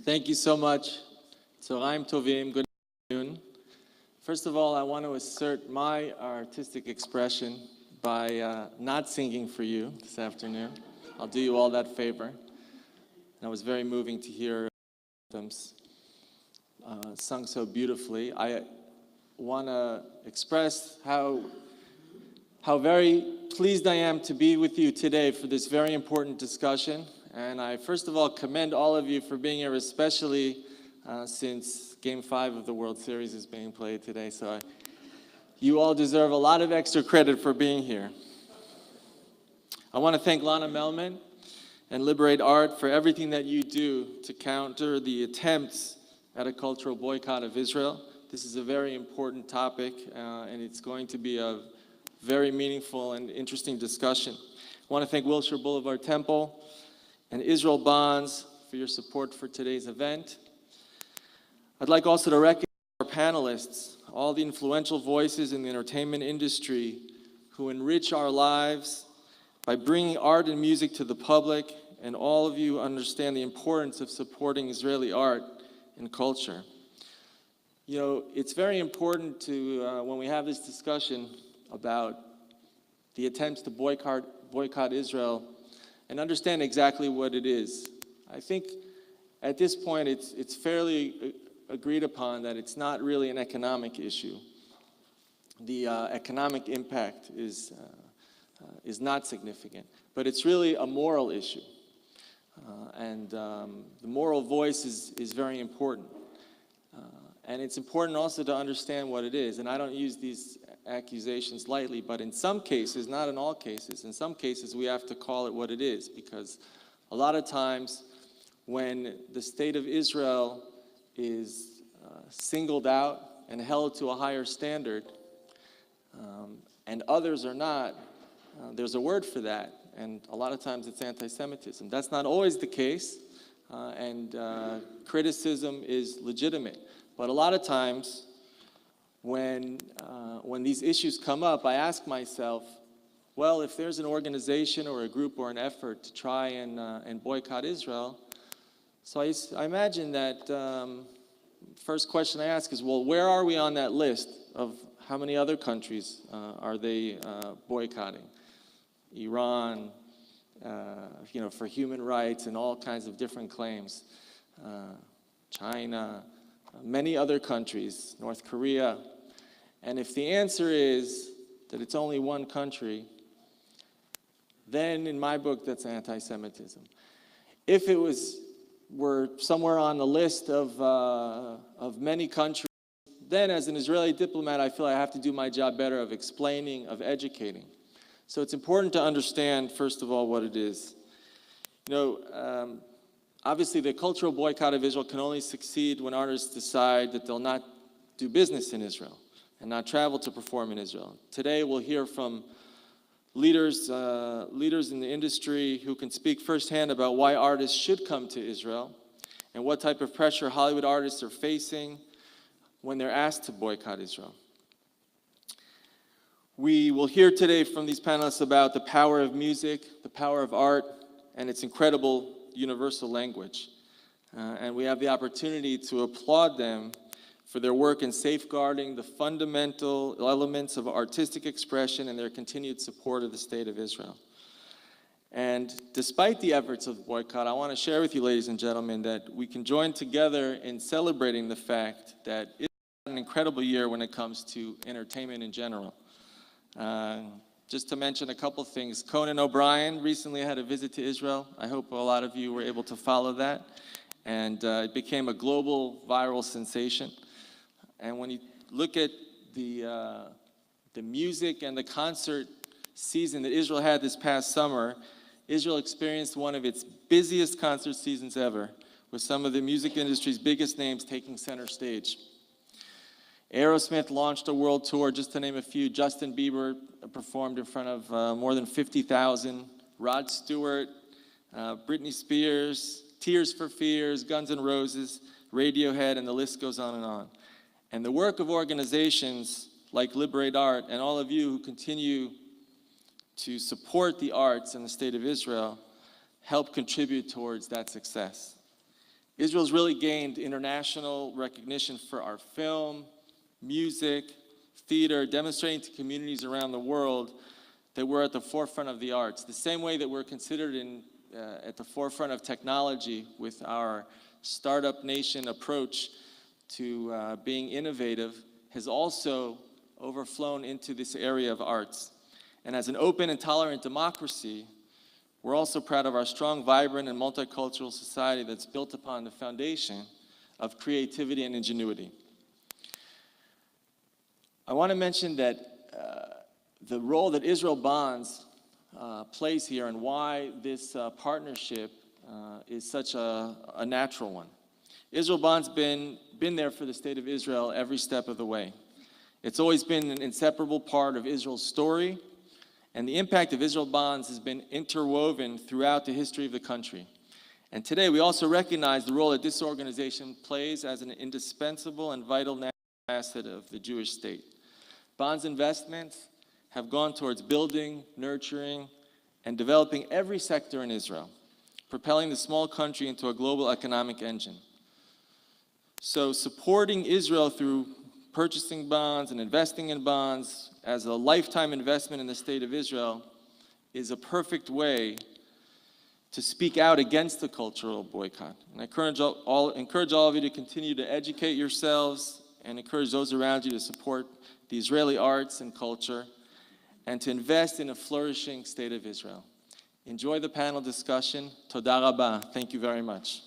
Thank you so much. Tzoraim Tovim, good afternoon. First of all, I want to assert my artistic expression by not singing for you this afternoon. I'll do you all that favor. And I was very moving to hear anthems sung so beautifully. I want to express how very pleased I am to be with you today for this very important discussion. And I first of all commend all of you for being here, especially since Game 5 of the World Series is being played today. So you all deserve a lot of extra credit for being here. I want to thank Lana, Melman and Liberate Art for everything that you do to counter the attempts at a cultural boycott of Israel. This is a very important topic, and it's going to be a very meaningful and interesting discussion. I want to thank Wilshire Boulevard Temple and Israel Bonds for your support for today's event. I'd like also to recognize our panelists, all the influential voices in the entertainment industry who enrich our lives by bringing art and music to the public, and all of you understand the importance of supporting Israeli art and culture. You know, it's very important to, when we have this discussion about the attempts to boycott Israel, and understand exactly what it is. I think at this point it's fairly agreed upon that it's not really an economic issue. The economic impact is not significant, but it's really a moral issue. And the moral voice is very important. And it's important also to understand what it is. And I don't use these accusations lightly, but in some cases, not in all cases, in some cases we have to call it what it is, because a lot of times when the state of Israel is singled out and held to a higher standard, and others are not, there's a word for that, and a lot of times it's anti-Semitism. That's not always the case, and criticism is legitimate. But a lot of times, when these issues come up, I ask myself, well, if there's an organization or a group or an effort to try and boycott Israel, so I imagine that first question I ask is, well, where are we on that list of how many other countries are they boycotting? Iran, you know, for human rights and all kinds of different claims. China, many other countries, North Korea. And if the answer is that it's only one country, then in my book, that's anti-Semitism. If it were somewhere on the list of many countries, then as an Israeli diplomat, I feel I have to do my job better of explaining, of educating. So it's important to understand, first of all, what it is. You know, obviously the cultural boycott of Israel can only succeed when artists decide that they'll not do business in Israel and not travel to perform in Israel. Today we'll hear from leaders in the industry who can speak firsthand about why artists should come to Israel and what type of pressure Hollywood artists are facing when they're asked to boycott Israel. We will hear today from these panelists about the power of music, the power of art, and its incredible universal language. And we have the opportunity to applaud them for their work in safeguarding the fundamental elements of artistic expression and their continued support of the state of Israel. And despite the efforts of boycott, I want to share with you, ladies and gentlemen, that we can join together in celebrating the fact that it's an incredible year when it comes to entertainment in general. Just to mention a couple things, Conan O'Brien recently had a visit to Israel. I hope a lot of you were able to follow that. And it became a global viral sensation. And when you look at the music and the concert season that Israel had this past summer, Israel experienced one of its busiest concert seasons ever, with some of the music industry's biggest names taking center stage. Aerosmith launched a world tour, just to name a few. Justin Bieber performed in front of more than 50,000. Rod Stewart, Britney Spears, Tears for Fears, Guns N' Roses, Radiohead, and the list goes on and on. And the work of organizations like Liberate Art and all of you who continue to support the arts in the state of Israel help contribute towards that success. Israel's really gained international recognition for our film, music, theater, demonstrating to communities around the world that we're at the forefront of the arts. The same way that we're considered at the forefront of technology with our startup nation approach to being innovative has also overflown into this area of arts. And as an open and tolerant democracy, we're also proud of our strong, vibrant, and multicultural society that's built upon the foundation of creativity and ingenuity. I want to mention that the role that Israel Bonds plays here and why this partnership is such a natural one. Israel Bonds been there for the state of Israel every step of the way. It's always been an inseparable part of Israel's story, and the impact of Israel Bonds has been interwoven throughout the history of the country. And today we also recognize the role that this organization plays as an indispensable and vital asset of the Jewish state. Bonds investments have gone towards building, nurturing, and developing every sector in Israel, propelling the small country into a global economic engine. So supporting Israel through purchasing bonds and investing in bonds as a lifetime investment in the state of Israel is a perfect way to speak out against the cultural boycott. And I encourage all of you to continue to educate yourselves and encourage those around you to support the Israeli arts and culture and to invest in a flourishing state of Israel. Enjoy the panel discussion. Toda rabah. Thank you very much.